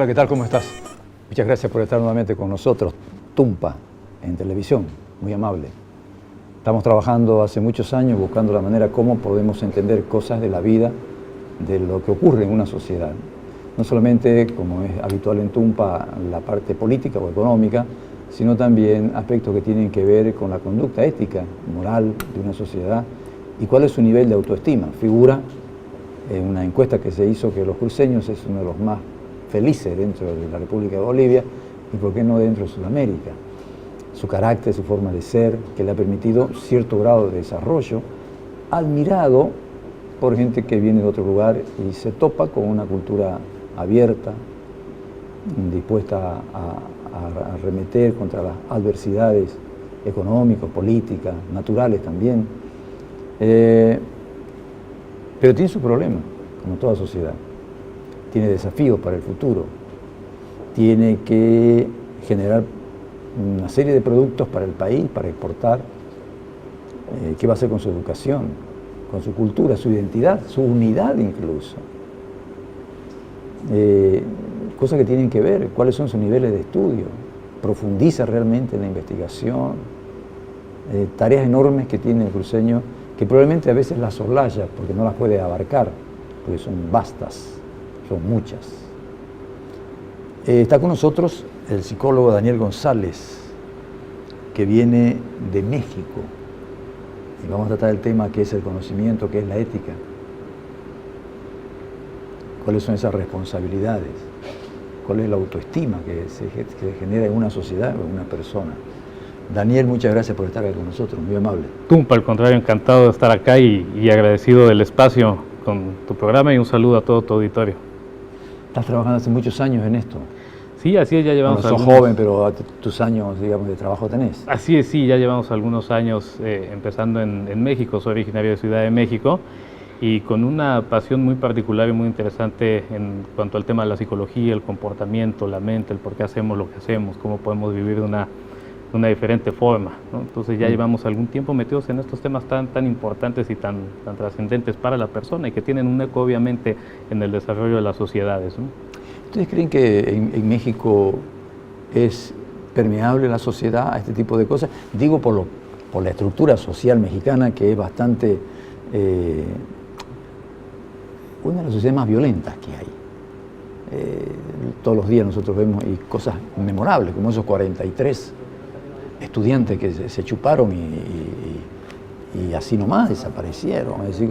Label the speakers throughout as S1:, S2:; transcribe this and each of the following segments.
S1: ¿qué tal? ¿Cómo estás? Muchas gracias por estar nuevamente con nosotros. Tumpa, en televisión, muy amable. Estamos trabajando hace muchos años buscando la manera cómo podemos entender cosas de la vida, de lo que ocurre en una sociedad. No solamente, como es habitual en Tumpa, la parte política o económica, sino también aspectos que tienen que ver con la conducta ética, moral de una sociedad y cuál es su nivel de autoestima. Figura en una encuesta que se hizo que los cruceños es uno de los más felices dentro de la República de Bolivia y por qué no dentro de Sudamérica. Su carácter, su forma de ser, que le ha permitido cierto grado de desarrollo, admirado por gente que viene de otro lugar y se topa con una cultura abierta, dispuesta a arremeter contra las adversidades económicas, políticas, naturales también. Pero tiene su problema, como toda sociedad. Tiene desafíos para el futuro. Tiene que generar una serie de productos para el país, para exportar. ¿Qué va a hacer con su educación, con su cultura, su identidad, su unidad incluso? Cosas que tienen que ver, cuáles son sus niveles de estudio. Profundiza realmente en la investigación. Tareas enormes que tiene el cruceño, que probablemente a veces las soslaya porque no las puede abarcar, porque son vastas, son muchas. Está con nosotros el psicólogo Daniel González, que viene de México. Y vamos a tratar el tema que es el conocimiento, que es la ética. ¿Cuáles son esas responsabilidades? ¿Cuál es la autoestima que se genera en una sociedad o en una persona? Daniel, muchas gracias por estar aquí con nosotros, muy amable.
S2: Tumpa, al contrario, encantado de estar acá y agradecido del espacio con tu programa y un saludo a todo tu auditorio.
S1: Estás trabajando hace muchos años en esto.
S2: Sí, así es, ya llevamos
S1: sos joven, pero tus años, digamos, de trabajo tenés.
S2: Así es, sí, ya llevamos algunos años empezando en México, soy originario de Ciudad de México y con una pasión muy particular y muy interesante en cuanto al tema de la psicología, el comportamiento, la mente, el por qué hacemos lo que hacemos, cómo podemos vivir de una diferente forma, ¿no? Entonces ya llevamos algún tiempo metidos en estos temas tan importantes y tan trascendentes para la persona y que tienen un eco obviamente en el desarrollo de las sociedades, ¿no?
S1: ¿Ustedes creen que en México es permeable la sociedad a este tipo de cosas? Digo por la estructura social mexicana, que es bastante una de las sociedades más violentas que hay. Todos los días nosotros vemos cosas memorables, como esos 43 estudiantes que se chuparon y así nomás desaparecieron. Es decir,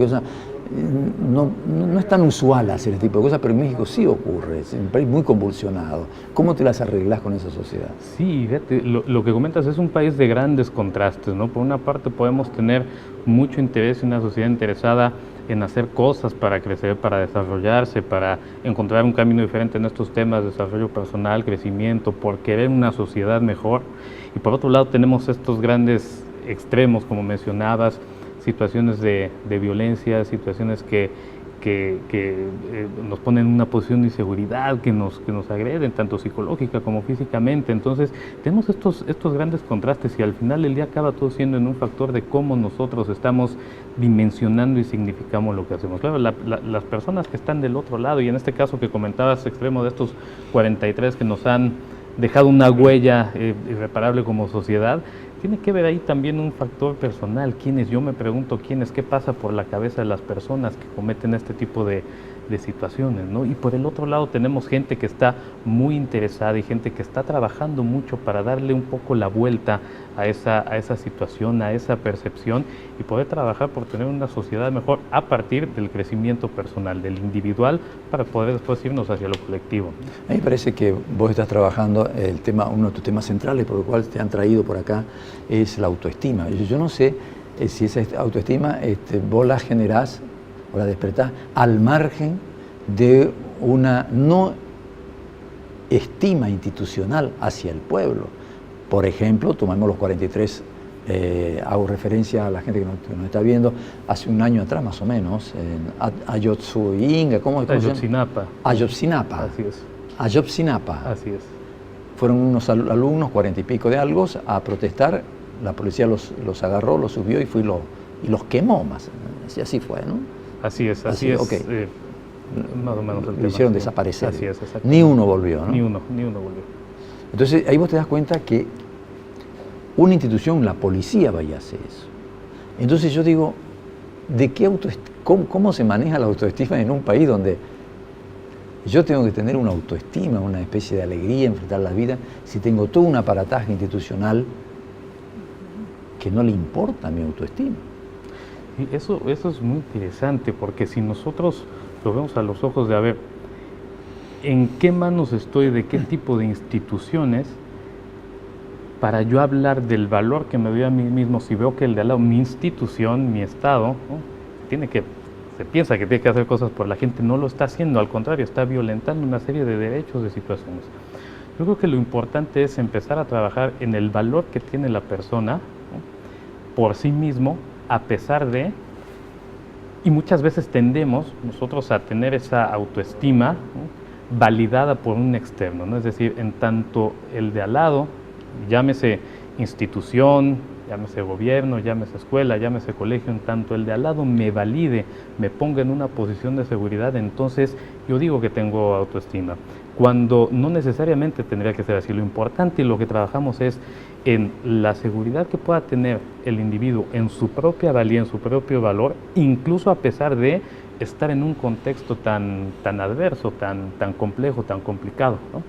S1: no es tan usual hacer este tipo de cosas, pero en México sí ocurre, es un país muy convulsionado. ¿Cómo te las arreglás con esa sociedad?
S2: Sí, fíjate, lo que comentas es un país de grandes contrastes, ¿no? Por una parte podemos tener mucho interés en una sociedad interesada en hacer cosas para crecer, para desarrollarse, para encontrar un camino diferente en estos temas de desarrollo personal, crecimiento, por querer una sociedad mejor. Y por otro lado tenemos estos grandes extremos, como mencionabas, situaciones de violencia, situaciones que nos ponen en una posición de inseguridad, que nos agreden, tanto psicológica como físicamente. Entonces, tenemos estos grandes contrastes y al final del día acaba todo siendo en un factor de cómo nosotros estamos dimensionando y significamos lo que hacemos. Claro, las personas que están del otro lado, y en este caso que comentabas, extremo de estos 43 que nos han dejado una huella irreparable como sociedad, tiene que ver ahí también un factor personal. ¿Quiénes? Yo me pregunto quiénes, qué pasa por la cabeza de las personas que cometen este tipo de situaciones, ¿no? Y por el otro lado tenemos gente que está muy interesada y gente que está trabajando mucho para darle un poco la vuelta a esa situación, a esa percepción y poder trabajar por tener una sociedad mejor a partir del crecimiento personal, del individual, para poder después irnos hacia lo colectivo.
S1: A mí me parece que vos estás trabajando el tema, uno de tus temas centrales por el cual te han traído por acá es la autoestima. Yo no sé si esa autoestima vos la generás o la despertás al margen de una no estima institucional hacia el pueblo. Por ejemplo, tomamos los 43, hago referencia a la gente que nos está viendo, hace un año atrás más o menos, en Ayotzinapa, ¿cómo se llama?
S2: Ayotzinapa.
S1: Ayotzinapa.
S2: Así es.
S1: Ayotzinapa.
S2: Así es.
S1: Fueron unos alumnos, 40 y pico de algos, a protestar. La policía los agarró, los subió y los quemó más. Así fue, ¿no?
S2: Así es.
S1: Okay.
S2: Más o menos el
S1: lo
S2: tema,
S1: hicieron
S2: sí.
S1: desaparecer.
S2: Así es, exacto.
S1: Ni uno volvió, ¿no?
S2: Ni uno volvió.
S1: Entonces, ahí vos te das cuenta que una institución, la policía, vaya a hacer eso. Entonces yo digo, ¿de qué cómo se maneja la autoestima en un país donde yo tengo que tener una autoestima, una especie de alegría, enfrentar la vida, si tengo todo un aparataje institucional que no le importa mi autoestima?
S2: Y eso es muy interesante, porque si nosotros lo vemos a los ojos de, a ver, ¿en qué manos estoy, de qué tipo de instituciones, para yo hablar del valor que me doy a mí mismo, si veo que el de al lado, mi institución, mi Estado, ¿no? Se piensa que tiene que hacer cosas por la gente, no lo está haciendo, al contrario, está violentando una serie de derechos, de situaciones. Yo creo que lo importante es empezar a trabajar en el valor que tiene la persona, ¿no? Por sí mismo, a pesar de, y muchas veces tendemos nosotros a tener esa autoestima, ¿no? Validada por un externo, ¿no? Es decir, en tanto el de al lado, llámese institución, llámese gobierno, llámese escuela, llámese colegio, en tanto el de al lado me valide, me ponga en una posición de seguridad, entonces yo digo que tengo autoestima. Cuando no necesariamente tendría que ser así. Lo importante y lo que trabajamos es en la seguridad que pueda tener el individuo en su propia valía, en su propio valor, incluso a pesar de estar en un contexto tan adverso, tan complejo, tan complicado, ¿no?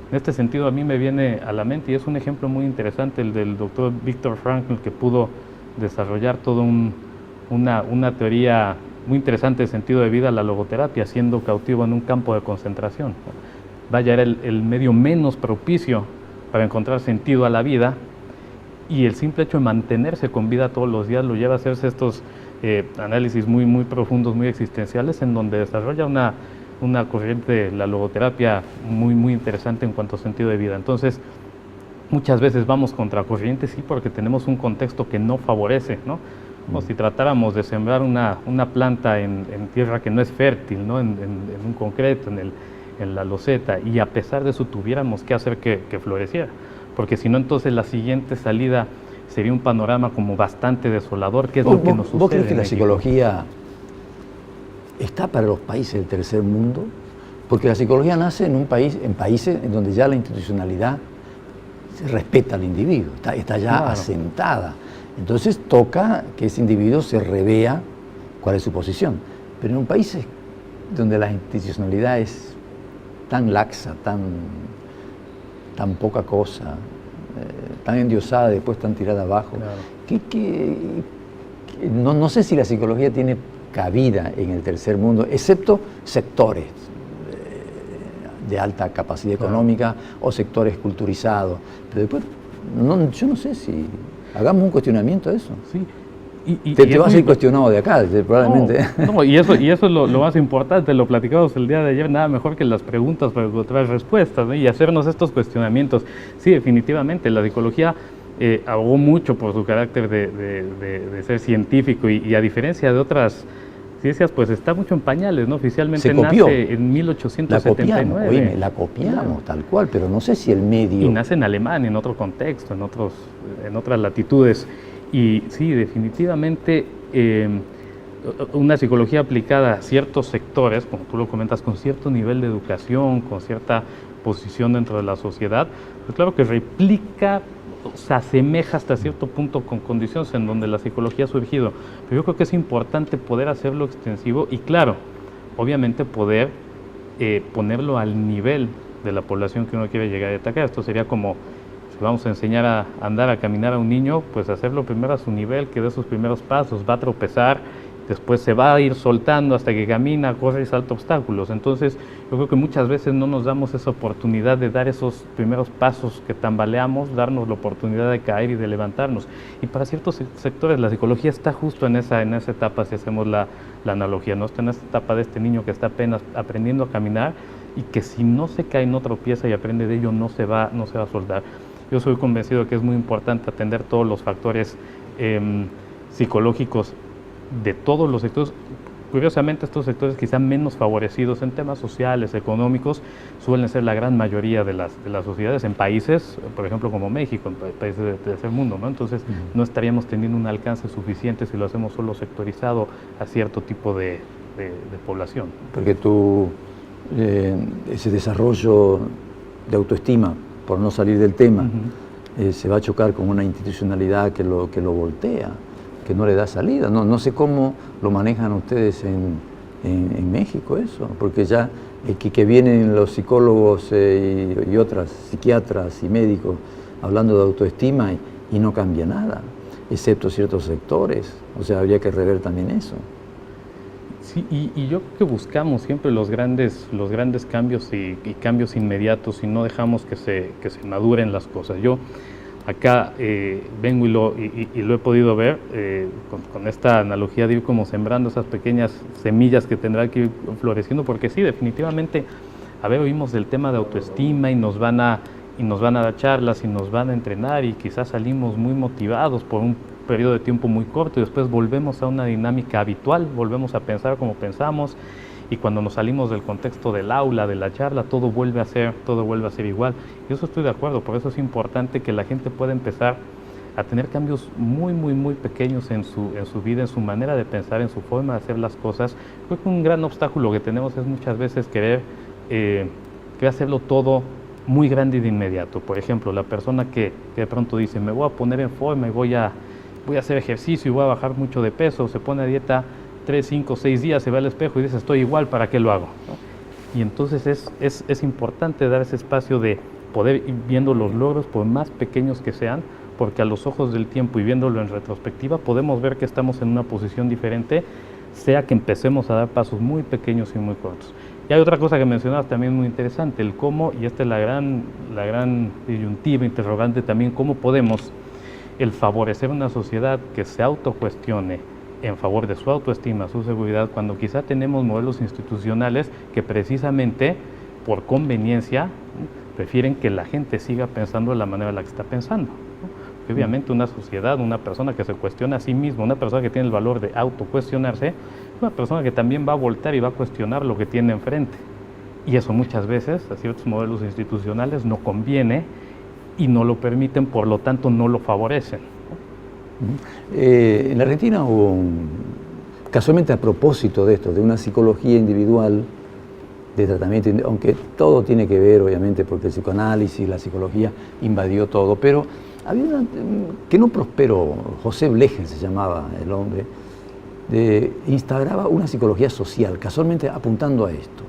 S2: En este sentido, a mí me viene a la mente, y es un ejemplo muy interesante, el del doctor Viktor Frankl, que pudo desarrollar toda una teoría muy interesante de sentido de vida, la logoterapia, siendo cautivo en un campo de concentración. Vaya, era el medio menos propicio para encontrar sentido a la vida, y el simple hecho de mantenerse con vida todos los días lo lleva a hacerse estos análisis muy, muy profundos, muy existenciales, en donde desarrolla una corriente, la logoterapia, muy, muy interesante en cuanto a sentido de vida. Entonces, muchas veces vamos contra corriente, sí, porque tenemos un contexto que no favorece, ¿no? Como si tratáramos de sembrar una planta en tierra que no es fértil, ¿no? En un concreto, en la loseta, y a pesar de eso tuviéramos que hacer que floreciera, porque si no, entonces la siguiente salida sería un panorama como bastante desolador, que es lo que nos sucede.
S1: ¿Vos crees que la psicología está para los países del tercer mundo? Porque la psicología nace en países en donde ya la institucionalidad se respeta al individuo, está ya
S2: Claro.
S1: asentada. Entonces toca que ese individuo se revea cuál es su posición. Pero en un país donde la institucionalidad es tan laxa, tan poca cosa, tan endiosada, después tan tirada abajo,
S2: Claro.
S1: no sé si la psicología tiene cabida en el tercer mundo, excepto sectores de alta capacidad económica o sectores culturizados. Pero después, yo no sé si hagamos un cuestionamiento de eso.
S2: Sí.
S1: Te vas a ir cuestionado de acá, probablemente.
S2: No, y eso es lo más importante, lo platicamos el día de ayer, nada mejor que las preguntas para encontrar respuestas, ¿no? Y hacernos estos cuestionamientos. Sí, definitivamente, la psicología abogó mucho por su carácter de ser científico, y a diferencia de otras ciencias, pues está mucho en pañales, ¿no? Oficialmente
S1: Se copió.
S2: nace en 1879.
S1: La copiamos tal cual, pero no sé si el medio...
S2: Y nace en Alemania, en otro contexto, en otras latitudes. Y sí, definitivamente una psicología aplicada a ciertos sectores, como tú lo comentas, con cierto nivel de educación, con cierta posición dentro de la sociedad, pues claro que replica, se asemeja hasta cierto punto con condiciones en donde la psicología ha surgido. Pero yo creo que es importante poder hacerlo extensivo y, claro, obviamente poder ponerlo al nivel de la población que uno quiere llegar a atacar. Esto sería como si vamos a enseñar a andar, a caminar a un niño, pues hacerlo primero a su nivel, que dé sus primeros pasos, va a tropezar, después se va a ir soltando hasta que camina, corre y salta obstáculos. Entonces, yo creo que muchas veces no nos damos esa oportunidad de dar esos primeros pasos que tambaleamos, darnos la oportunidad de caer y de levantarnos. Y para ciertos sectores la psicología está justo en esa etapa, si hacemos la analogía, ¿no? Está en esa etapa de este niño que está apenas aprendiendo a caminar y que si no se cae, no tropieza y aprende de ello, no se va a soltar. Yo soy convencido de que es muy importante atender todos los factores psicológicos de todos los sectores. Curiosamente, estos sectores quizá menos favorecidos en temas sociales, económicos, suelen ser la gran mayoría de las sociedades en países, por ejemplo, como México, en países del tercer mundo, ¿no? Entonces, no estaríamos teniendo un alcance suficiente si lo hacemos solo sectorizado a cierto tipo de de población.
S1: Porque ese desarrollo de autoestima, por no salir del tema, se va a chocar con una institucionalidad que lo voltea, que no le da salida. No sé cómo lo manejan ustedes en México eso, porque ya que vienen los psicólogos y otras psiquiatras y médicos hablando de autoestima y no cambia nada, excepto ciertos sectores. O sea, habría que rever también eso.
S2: Sí, y yo creo que buscamos siempre los grandes cambios y cambios inmediatos y no dejamos que se maduren las cosas. Yo acá vengo y lo he podido ver con esta analogía de ir como sembrando esas pequeñas semillas que tendrán que ir floreciendo, porque sí, definitivamente, oímos del tema de autoestima y nos van a dar charlas y nos van a entrenar y quizás salimos muy motivados por un periodo de tiempo muy corto y después volvemos a una dinámica habitual, volvemos a pensar como pensamos y cuando nos salimos del contexto del aula, de la charla, todo vuelve a ser igual. Y eso estoy de acuerdo, por eso es importante que la gente pueda empezar a tener cambios muy, muy, muy pequeños en su vida, en su manera de pensar, en su forma de hacer las cosas. Creo que un gran obstáculo que tenemos es muchas veces querer hacerlo todo muy grande y de inmediato. Por ejemplo, la persona que de pronto dice, me voy a poner en forma y voy a hacer ejercicio y voy a bajar mucho de peso, se pone a dieta 3, 5, 6 días, se ve al espejo y dice, estoy igual, ¿para qué lo hago? ¿No? Y entonces es importante dar ese espacio de poder ir viendo los logros, por más pequeños que sean, porque a los ojos del tiempo y viéndolo en retrospectiva, podemos ver que estamos en una posición diferente, sea que empecemos a dar pasos muy pequeños y muy cortos. Y hay otra cosa que mencionabas también muy interesante, el cómo, y esta es la gran disyuntiva, interrogante también, cómo podemos el favorecer una sociedad que se autocuestione en favor de su autoestima, su seguridad, cuando quizá tenemos modelos institucionales que precisamente por conveniencia prefieren que la gente siga pensando de la manera en la que está pensando. Porque obviamente una sociedad, una persona que se cuestiona a sí misma, una persona que tiene el valor de autocuestionarse, es una persona que también va a voltear y va a cuestionar lo que tiene enfrente. Y eso muchas veces a ciertos modelos institucionales no conviene y no lo permiten, por lo tanto no lo favorecen.
S1: En la Argentina hubo casualmente a propósito de esto, de una psicología individual, de tratamiento, aunque todo tiene que ver obviamente porque el psicoanálisis, la psicología invadió todo, pero había una que no prosperó, José Blecher se llamaba el hombre, instauraba una psicología social, casualmente apuntando a esto.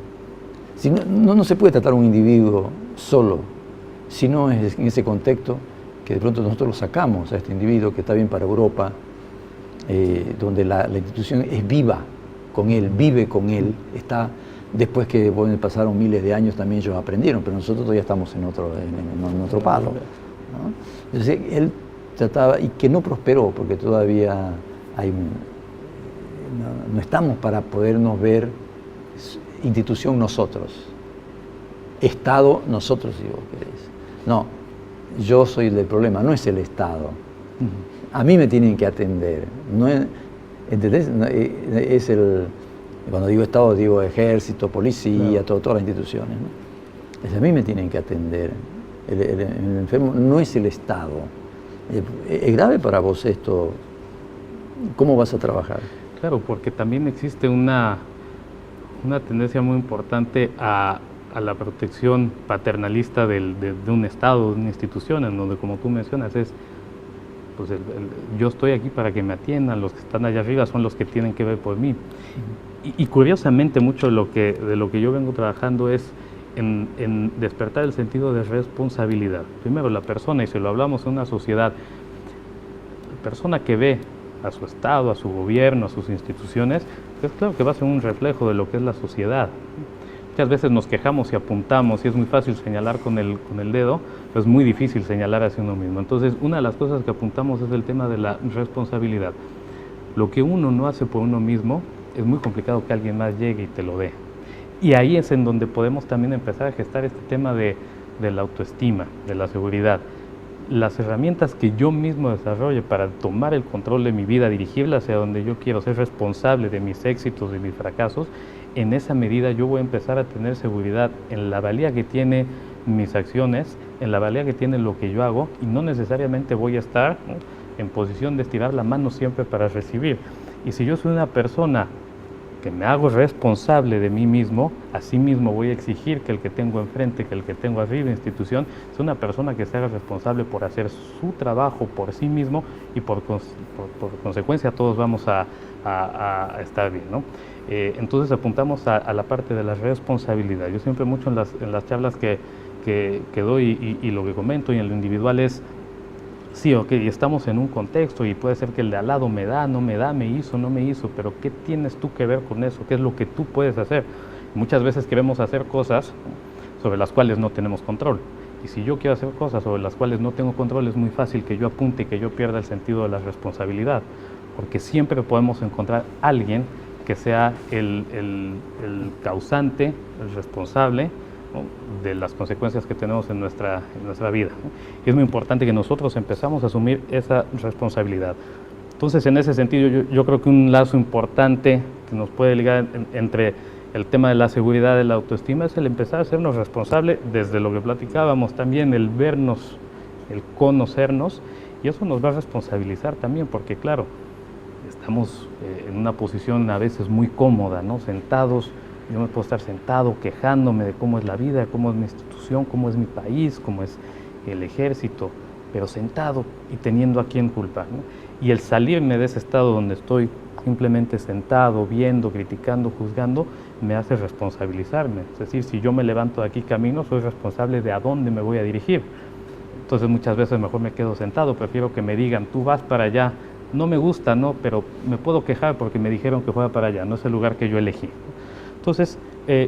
S1: Si no se puede tratar a un individuo solo, sino es en ese contexto que de pronto nosotros lo sacamos a este individuo que está bien para Europa, donde la institución es viva con él, vive con él, está después que pasaron miles de años también ellos aprendieron, pero nosotros todavía estamos en otro palo, ¿no? Entonces él trataba, y que no prosperó, porque todavía no estamos para podernos ver institución nosotros, Estado nosotros, si vos querés. No, yo soy el del problema, no es el Estado. A mí me tienen que atender. No es, ¿entendés? Es cuando digo Estado, digo ejército, policía, todas las instituciones, ¿no? A mí me tienen que atender. El enfermo no es el Estado. ¿Es grave para vos esto? ¿Cómo vas a trabajar?
S2: Claro, porque también existe una tendencia muy importante a la protección paternalista de un Estado, de una institución, en donde, como tú mencionas, pues yo estoy aquí para que me atiendan, los que están allá arriba son los que tienen que ver por mí. Y curiosamente, mucho de lo que yo vengo trabajando es en despertar el sentido de responsabilidad. Primero, la persona, y si lo hablamos en una sociedad, la persona que ve a su Estado, a su gobierno, a sus instituciones, pues claro que va a ser un reflejo de lo que es la sociedad. Muchas veces nos quejamos y apuntamos y es muy fácil señalar con el dedo, pero es muy difícil señalar hacia uno mismo. Entonces, una de las cosas que apuntamos es el tema de la responsabilidad. Lo que uno no hace por uno mismo, es muy complicado que alguien más llegue y te lo dé. Y ahí es en donde podemos también empezar a gestar este tema de la autoestima, de la seguridad. Las herramientas que yo mismo desarrolle para tomar el control de mi vida, dirigirla hacia donde yo quiero, ser responsable de mis éxitos y mis fracasos, en esa medida yo voy a empezar a tener seguridad en la valía que tiene mis acciones, en la valía que tiene lo que yo hago, y no necesariamente voy a estar, ¿no?, en posición de estirar la mano siempre para recibir. Y si yo soy una persona que me hago responsable de mí mismo, así mismo voy a exigir que el que tengo enfrente, que el que tengo arriba, institución, sea una persona que se haga responsable por hacer su trabajo por sí mismo y por consecuencia todos vamos a estar bien, ¿no? Entonces apuntamos a la parte de la responsabilidad. Yo siempre mucho en las charlas que doy y lo que comento y en lo individual es, sí, ok, estamos en un contexto y puede ser que el de al lado me da, no me da, me hizo, no me hizo, pero ¿qué tienes tú que ver con eso? ¿Qué es lo que tú puedes hacer? Muchas veces queremos hacer cosas sobre las cuales no tenemos control. Y si yo quiero hacer cosas sobre las cuales no tengo control, es muy fácil que yo apunte y que yo pierda el sentido de la responsabilidad, porque siempre podemos encontrar a alguien que sea el causante, el responsable, ¿no?, de las consecuencias que tenemos en nuestra vida, ¿no? Y es muy importante que nosotros empezamos a asumir esa responsabilidad. Entonces, en ese sentido, yo creo que un lazo importante que nos puede ligar entre el tema de la seguridad y la autoestima es el empezar a hacernos responsables desde lo que platicábamos también, el vernos, el conocernos, y eso nos va a responsabilizar también, porque claro, estamos en una posición a veces muy cómoda, ¿no? Sentados. Yo me puedo estar sentado quejándome de cómo es la vida, cómo es mi institución, cómo es mi país, cómo es el ejército, pero sentado y teniendo a quién culpar, ¿no? Y el salirme de ese estado donde estoy simplemente sentado, viendo, criticando, juzgando, me hace responsabilizarme. Es decir, si yo me levanto de aquí camino, soy responsable de a dónde me voy a dirigir. Entonces muchas veces mejor me quedo sentado, prefiero que me digan, tú vas para allá. No me gusta, ¿no? Pero me puedo quejar porque me dijeron que fuera para allá, no es el lugar que yo elegí. Entonces,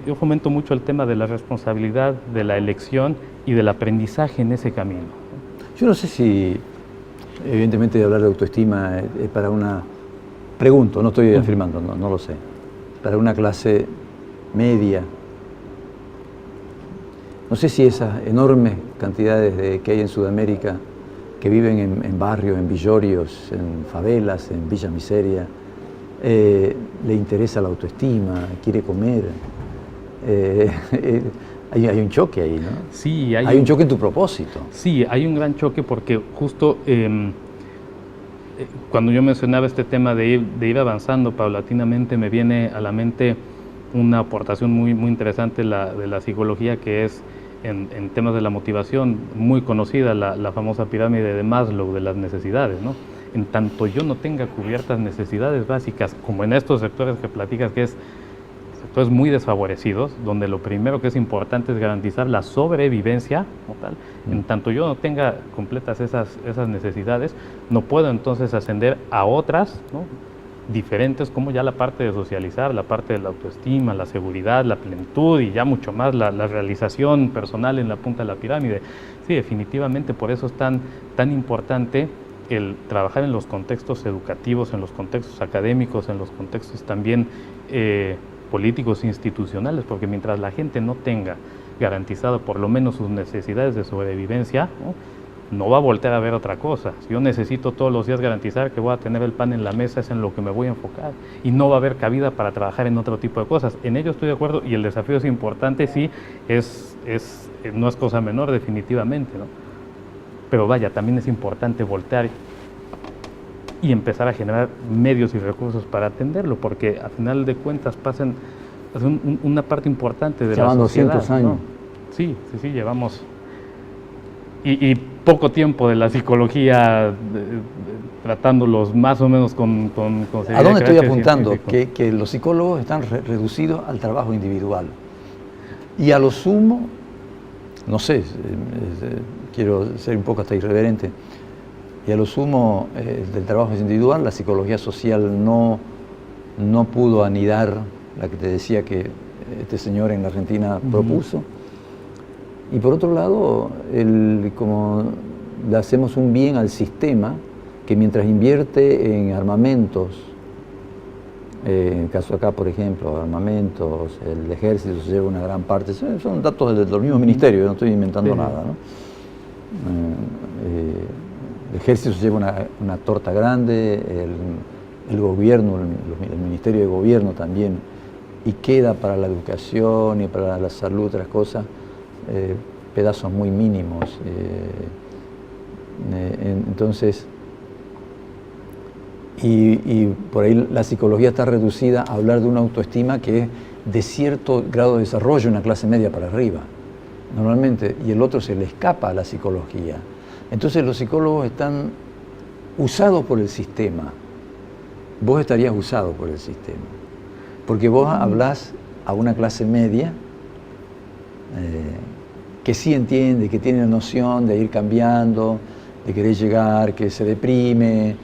S2: yo fomento mucho el tema de la responsabilidad, de la elección y del aprendizaje en ese camino.
S1: Yo no sé si, evidentemente, hablar de autoestima es para una... Pregunto, no estoy afirmando, no lo sé. Para una clase media. No sé si esas enormes cantidades que hay en Sudamérica, que viven en barrios, en villorios, en favelas, en Villa Miseria, le interesa la autoestima, quiere comer. Hay un choque ahí, ¿no?
S2: Sí,
S1: hay un choque en tu propósito.
S2: Sí, hay un gran choque porque justo cuando yo mencionaba este tema de ir avanzando paulatinamente, me viene a la mente una aportación muy interesante de la psicología, que es en temas de la motivación, muy conocida, la famosa pirámide de Maslow de las necesidades, ¿no? En tanto yo no tenga cubiertas necesidades básicas, como en estos sectores que platicas, que es sectores muy desfavorecidos, donde lo primero que es importante es garantizar la sobrevivencia, ¿no?, tal. En tanto yo no tenga completas esas necesidades, no puedo entonces ascender a otras, ¿no?, diferentes, como ya la parte de socializar, la parte de la autoestima, la seguridad, la plenitud y ya mucho más la realización personal en la punta de la pirámide. Sí, definitivamente por eso es tan importante el trabajar en los contextos educativos, en los contextos académicos, en los contextos también políticos e institucionales, porque mientras la gente no tenga garantizado por lo menos sus necesidades de sobrevivencia, no va a voltear a ver otra cosa. Si yo necesito todos los días garantizar que voy a tener el pan en la mesa, es en lo que me voy a enfocar, y no va a haber cabida para trabajar en otro tipo de cosas. En ello estoy de acuerdo, y el desafío es importante, sí, no es cosa menor definitivamente, ¿no? Pero vaya, también es importante voltear y empezar a generar medios y recursos para atenderlo, porque a final de cuentas pasan una parte importante de la sociedad.
S1: 200 años.
S2: ¿No? Sí, llevamos... Y poco tiempo de la psicología tratándolos más o menos con
S1: ¿A dónde estoy apuntando? Que los psicólogos están reducidos al trabajo individual. Y a lo sumo, no sé, quiero ser un poco hasta irreverente, y a lo sumo del trabajo individual, la psicología social no pudo anidar la que te decía que este señor en la Argentina propuso. Y por otro lado, como le hacemos un bien al sistema, que mientras invierte en armamentos, en el caso acá, por ejemplo, armamentos, el ejército se lleva una gran parte, son datos del mismo ministerio, yo no estoy inventando nada, ¿no? El ejército se lleva una torta grande, el gobierno, el Ministerio de Gobierno también, y queda para la educación y para la salud, otras cosas, pedazos muy mínimos. Entonces, Y por ahí la psicología está reducida a hablar de una autoestima que es de cierto grado de desarrollo, una clase media para arriba, normalmente, y el otro se le escapa a la psicología. Entonces los psicólogos están usados por el sistema. Vos estarías usado por el sistema, porque vos hablás a una clase media que sí entiende, que tiene la noción de ir cambiando, de querer llegar, que se deprime,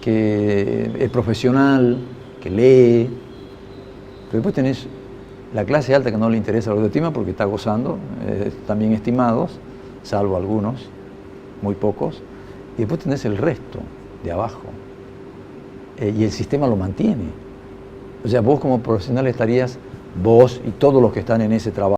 S1: que es profesional, que lee. Pero después tenés la clase alta que no le interesa la autoestima porque está gozando, están bien estimados, salvo algunos, muy pocos. Y después tenés el resto de abajo. Y el sistema lo mantiene. O sea, vos como profesional estarías, vos y todos los que están en ese trabajo,